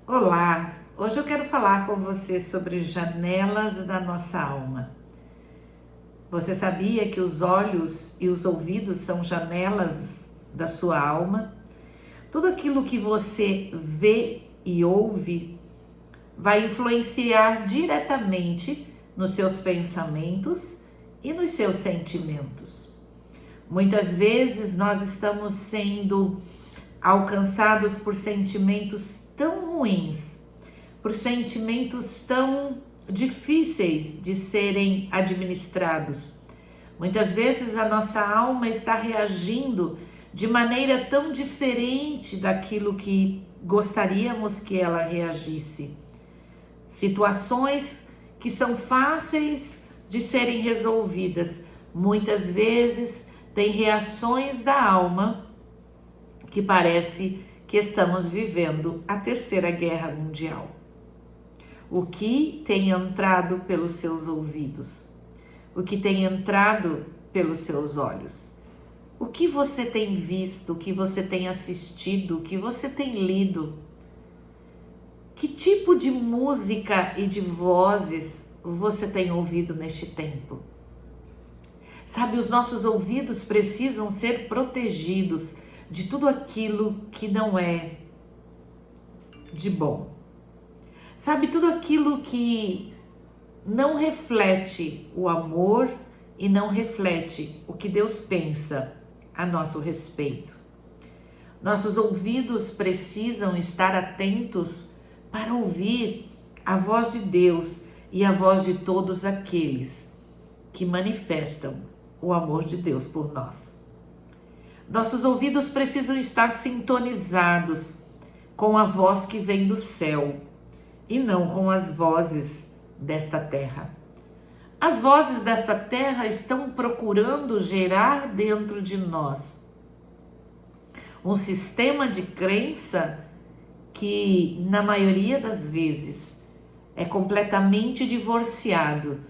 Olá, hoje eu quero falar com você sobre janelas da nossa alma. Você sabia que os olhos e os ouvidos são janelas da sua alma? Tudo aquilo que você vê e ouve vai influenciar diretamente nos seus pensamentos e nos seus sentimentos. Muitas vezes nós estamos sendo alcançados por sentimentos tão ruins, por sentimentos tão difíceis de serem administrados. Muitas vezes a nossa alma está reagindo de maneira tão diferente daquilo que gostaríamos que ela reagisse. Situações que são fáceis de serem resolvidas, muitas vezes têm reações da alma que parece que estamos vivendo a Terceira Guerra Mundial. O que tem entrado pelos seus ouvidos? O que tem entrado pelos seus olhos? O que você tem visto? O que você tem assistido? O que você tem lido? Que tipo de música e de vozes você tem ouvido neste tempo? Sabe, os nossos ouvidos precisam ser protegidos de tudo aquilo que não é de bom. Sabe, tudo aquilo que não reflete o amor e não reflete o que Deus pensa a nosso respeito. Nossos ouvidos precisam estar atentos para ouvir a voz de Deus e a voz de todos aqueles que manifestam o amor de Deus por nós. Nossos ouvidos precisam estar sintonizados com a voz que vem do céu e não com as vozes desta terra. As vozes desta terra estão procurando gerar dentro de nós um sistema de crença que, na maioria das vezes, é completamente divorciado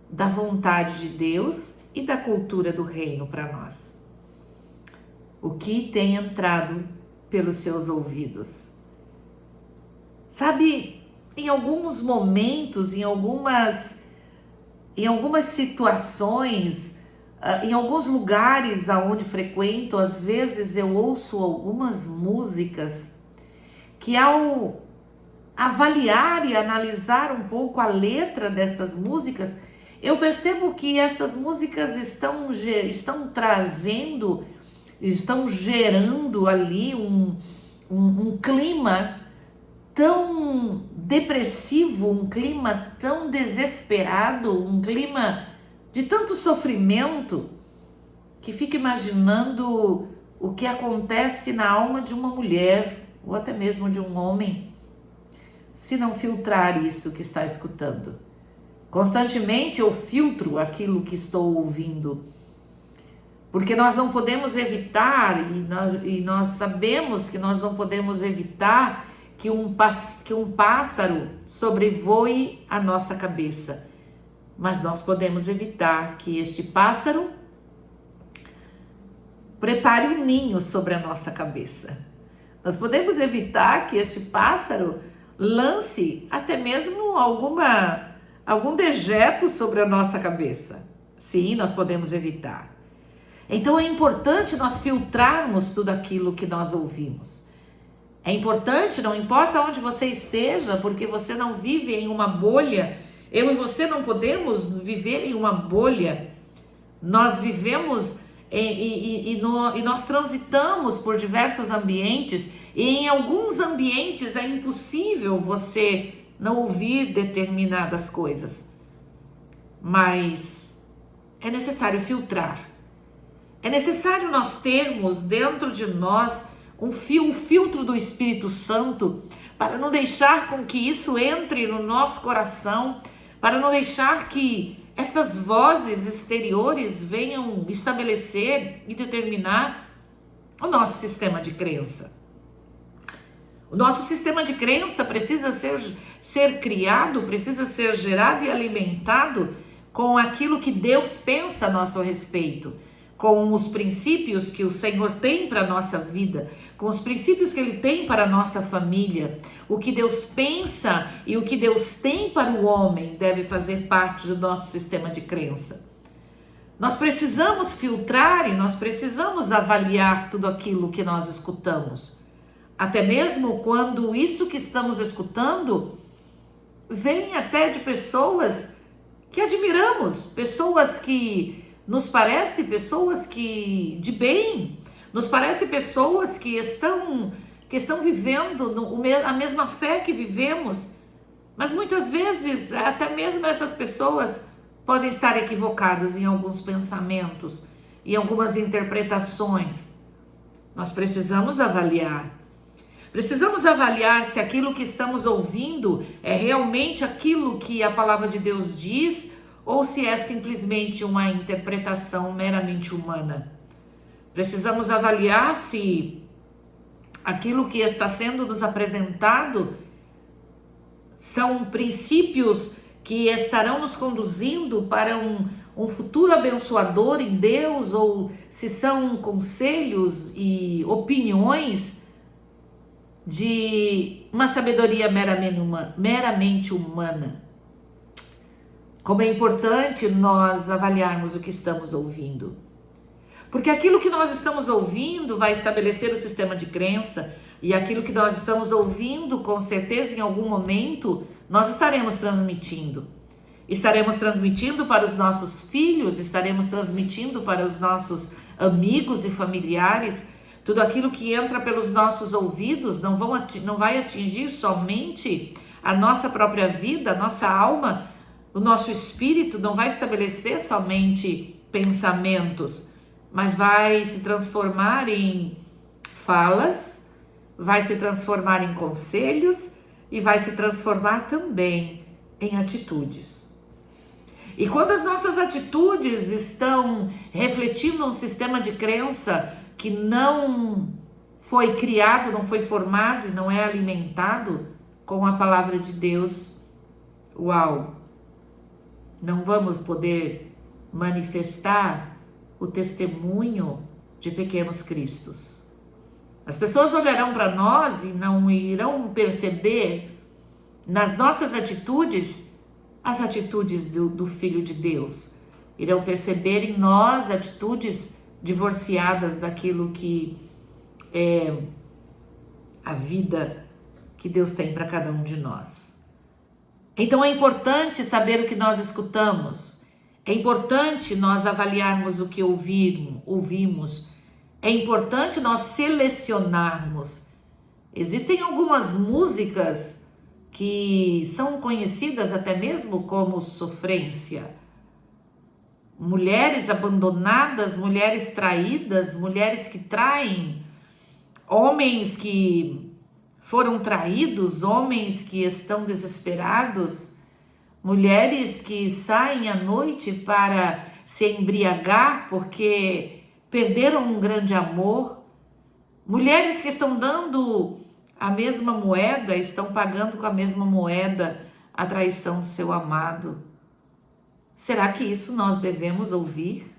da vontade de Deus e da cultura do reino para nós. O que tem entrado pelos seus ouvidos? Sabe, em alguns momentos, em algumas situações, em alguns lugares aonde frequento, às vezes eu ouço algumas músicas que, ao avaliar e analisar um pouco a letra destas músicas, eu percebo que estas músicas estão gerando ali um clima tão depressivo, um clima tão desesperado, um clima de tanto sofrimento, que fico imaginando o que acontece na alma de uma mulher, ou até mesmo de um homem, se não filtrar isso que está escutando. Constantemente eu filtro aquilo que estou ouvindo, porque nós não podemos evitar, e nós sabemos que nós não podemos evitar que um pássaro sobrevoe a nossa cabeça, mas nós podemos evitar que este pássaro prepare um ninho sobre a nossa cabeça. Nós podemos evitar que este pássaro lance até mesmo algum dejeto sobre a nossa cabeça. Sim, nós podemos evitar. Então é importante nós filtrarmos tudo aquilo que nós ouvimos. É importante, não importa onde você esteja, porque você não vive em uma bolha. Eu e você não podemos viver em uma bolha. Nós vivemos e nós transitamos por diversos ambientes, e em alguns ambientes é impossível você não ouvir determinadas coisas. Mas é necessário filtrar. É necessário nós termos dentro de nós um filtro do Espírito Santo, para não deixar com que isso entre no nosso coração, para não deixar que essas vozes exteriores venham estabelecer e determinar o nosso sistema de crença. O nosso sistema de crença precisa ser criado, precisa ser gerado e alimentado com aquilo que Deus pensa a nosso respeito, com os princípios que o Senhor tem para a nossa vida, com os princípios que Ele tem para a nossa família. O que Deus pensa e o que Deus tem para o homem deve fazer parte do nosso sistema de crença. Nós precisamos filtrar e nós precisamos avaliar tudo aquilo que nós escutamos. Até mesmo quando isso que estamos escutando vem até de pessoas que admiramos, pessoas que nos parecem pessoas que de bem, nos parecem pessoas que estão vivendo a mesma fé que vivemos, mas muitas vezes até mesmo essas pessoas podem estar equivocados em alguns pensamentos e algumas interpretações. Nós precisamos avaliar. Precisamos avaliar se aquilo que estamos ouvindo é realmente aquilo que a palavra de Deus diz ou se é simplesmente uma interpretação meramente humana. Precisamos avaliar se aquilo que está sendo nos apresentado são princípios que estarão nos conduzindo para um futuro abençoador em Deus, ou se são conselhos e opiniões de uma sabedoria meramente humana. Como é importante nós avaliarmos o que estamos ouvindo. Porque aquilo que nós estamos ouvindo vai estabelecer o sistema de crença, e aquilo que nós estamos ouvindo, com certeza, em algum momento, nós estaremos transmitindo. Estaremos transmitindo para os nossos filhos, estaremos transmitindo para os nossos amigos e familiares. Tudo aquilo que entra pelos nossos ouvidos não vai atingir somente a nossa própria vida, a nossa alma, o nosso espírito, não vai estabelecer somente pensamentos, mas vai se transformar em falas, vai se transformar em conselhos e vai se transformar também em atitudes. E quando as nossas atitudes estão refletindo um sistema de crença que não foi criado, não foi formado e não é alimentado com a palavra de Deus, não vamos poder manifestar o testemunho de pequenos cristos. As pessoas olharão para nós e não irão perceber nas nossas atitudes as atitudes do Filho de Deus. Irão perceber em nós atitudes divorciadas daquilo que é a vida que Deus tem para cada um de nós. Então é importante saber o que nós escutamos. É importante nós avaliarmos o que ouvimos. É importante nós selecionarmos. Existem algumas músicas que são conhecidas até mesmo como sofrência. Mulheres abandonadas, mulheres traídas, mulheres que traem, homens que foram traídos, homens que estão desesperados, mulheres que saem à noite para se embriagar porque perderam um grande amor, mulheres que estão dando a mesma moeda, estão pagando com a mesma moeda a traição do seu amado. Será que isso nós devemos ouvir?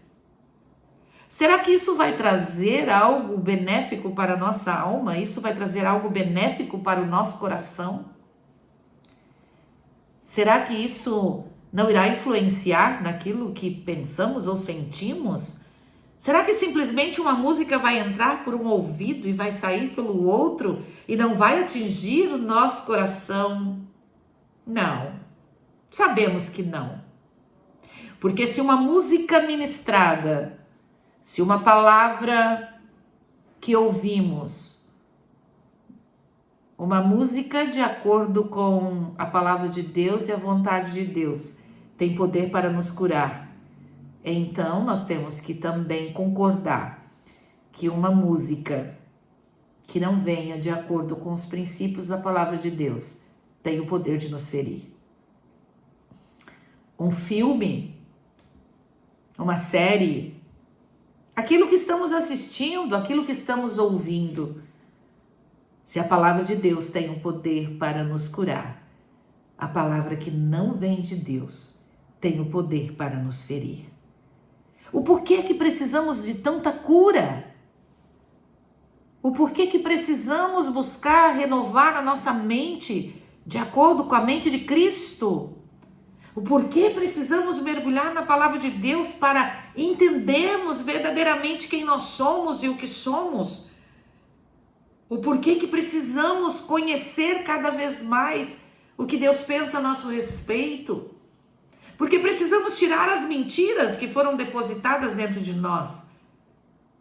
Será que isso vai trazer algo benéfico para a nossa alma? Isso vai trazer algo benéfico para o nosso coração? Será que isso não irá influenciar naquilo que pensamos ou sentimos? Será que simplesmente uma música vai entrar por um ouvido e vai sair pelo outro e não vai atingir o nosso coração? Não, sabemos que não. Porque se uma música ministrada, se uma palavra que ouvimos, uma música de acordo com a palavra de Deus e a vontade de Deus, tem poder para nos curar, então nós temos que também concordar que uma música que não venha de acordo com os princípios da palavra de Deus tem o poder de nos ferir. Um filme, uma série, aquilo que estamos assistindo, aquilo que estamos ouvindo, se a palavra de Deus tem o poder para nos curar, a palavra que não vem de Deus tem o poder para nos ferir. O porquê que precisamos de tanta cura. O porquê que precisamos buscar renovar a nossa mente de acordo com a mente de Cristo. O porquê precisamos mergulhar na palavra de Deus para entendermos verdadeiramente quem nós somos e o que somos. O porquê que precisamos conhecer cada vez mais o que Deus pensa a nosso respeito. Porque precisamos tirar as mentiras que foram depositadas dentro de nós.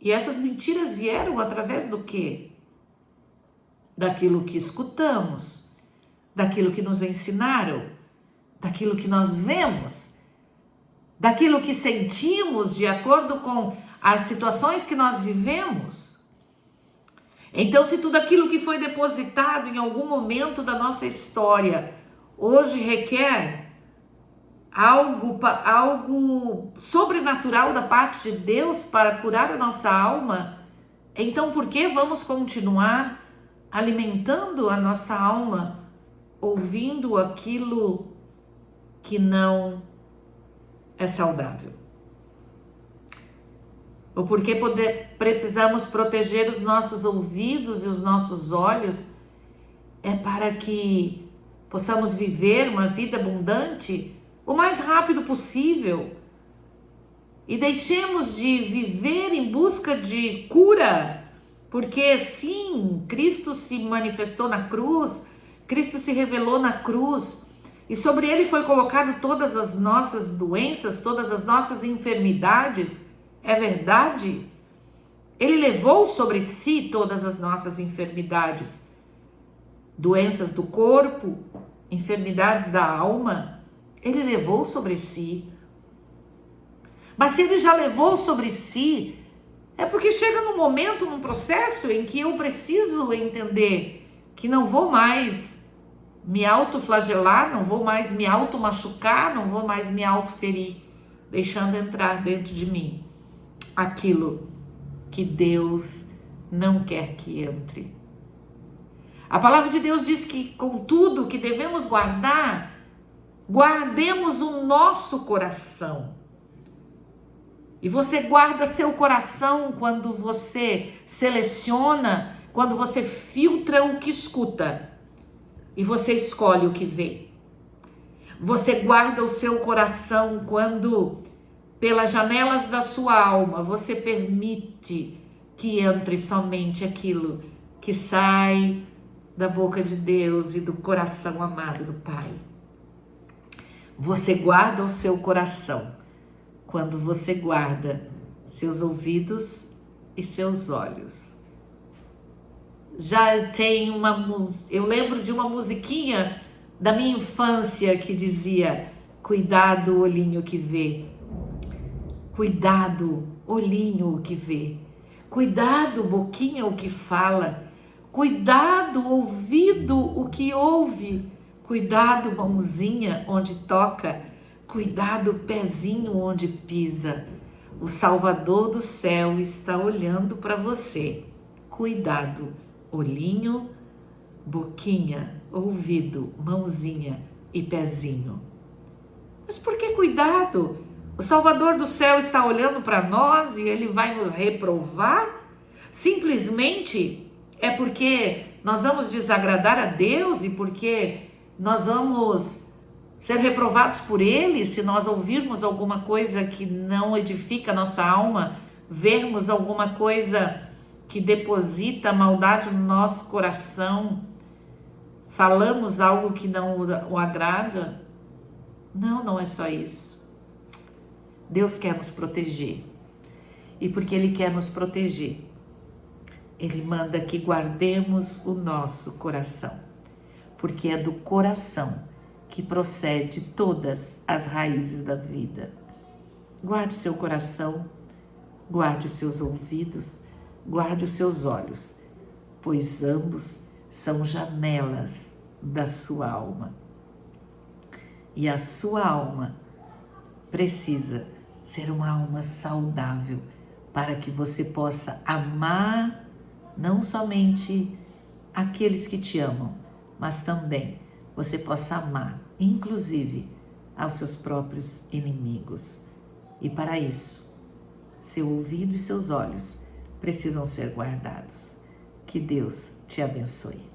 E essas mentiras vieram através do quê? Daquilo que escutamos, daquilo que nos ensinaram, daquilo que nós vemos, daquilo que sentimos de acordo com as situações que nós vivemos. Então, se tudo aquilo que foi depositado em algum momento da nossa história hoje requer algo sobrenatural da parte de Deus para curar a nossa alma, então por que vamos continuar alimentando a nossa alma, ouvindo aquilo que não é saudável? O porquê precisamos proteger os nossos ouvidos e os nossos olhos é para que possamos viver uma vida abundante o mais rápido possível e deixemos de viver em busca de cura, porque sim, Cristo se manifestou na cruz, Cristo se revelou na cruz e sobre ele foi colocado todas as nossas doenças, todas as nossas enfermidades. É verdade? Ele levou sobre si todas as nossas enfermidades, doenças do corpo, enfermidades da alma. Ele levou sobre si. Mas se ele já levou sobre si, é porque chega num momento, num processo em que eu preciso entender que não vou mais me autoflagelar, não vou mais me automachucar, não vou mais me autoferir, deixando entrar dentro de mim aquilo que Deus não quer que entre. A palavra de Deus diz que, contudo, que devemos guardemos o nosso coração. E você guarda seu coração quando você seleciona, quando você filtra o que escuta e você escolhe o que vê. Você guarda o seu coração quando, pelas janelas da sua alma, você permite que entre somente aquilo que sai da boca de Deus e do coração amado do Pai. Você guarda o seu coração quando você guarda seus ouvidos e seus olhos. Já tem eu lembro de uma musiquinha da minha infância que dizia: cuidado, olhinho que vê. Cuidado, olhinho o que vê. Cuidado, boquinha o que fala. Cuidado, ouvido o que ouve. Cuidado, mãozinha onde toca. Cuidado, pezinho onde pisa. O Salvador do céu está olhando para você. Cuidado, olhinho, boquinha, ouvido, mãozinha e pezinho. Mas por que cuidado? O Salvador do céu está olhando para nós e ele vai nos reprovar? Simplesmente é porque nós vamos desagradar a Deus e porque nós vamos ser reprovados por ele se nós ouvirmos alguma coisa que não edifica a nossa alma, vermos alguma coisa que deposita maldade no nosso coração, falamos algo que não o agrada? Não, não é só isso. Deus quer nos proteger. E porque ele quer nos proteger, ele manda que guardemos o nosso coração. Porque é do coração que procede todas as raízes da vida. Guarde seu coração, guarde os seus ouvidos, guarde os seus olhos, pois ambos são janelas da sua alma. E a sua alma precisa ser uma alma saudável para que você possa amar não somente aqueles que te amam, mas também você possa amar, inclusive, aos seus próprios inimigos. E para isso, seu ouvido e seus olhos precisam ser guardados. Que Deus te abençoe.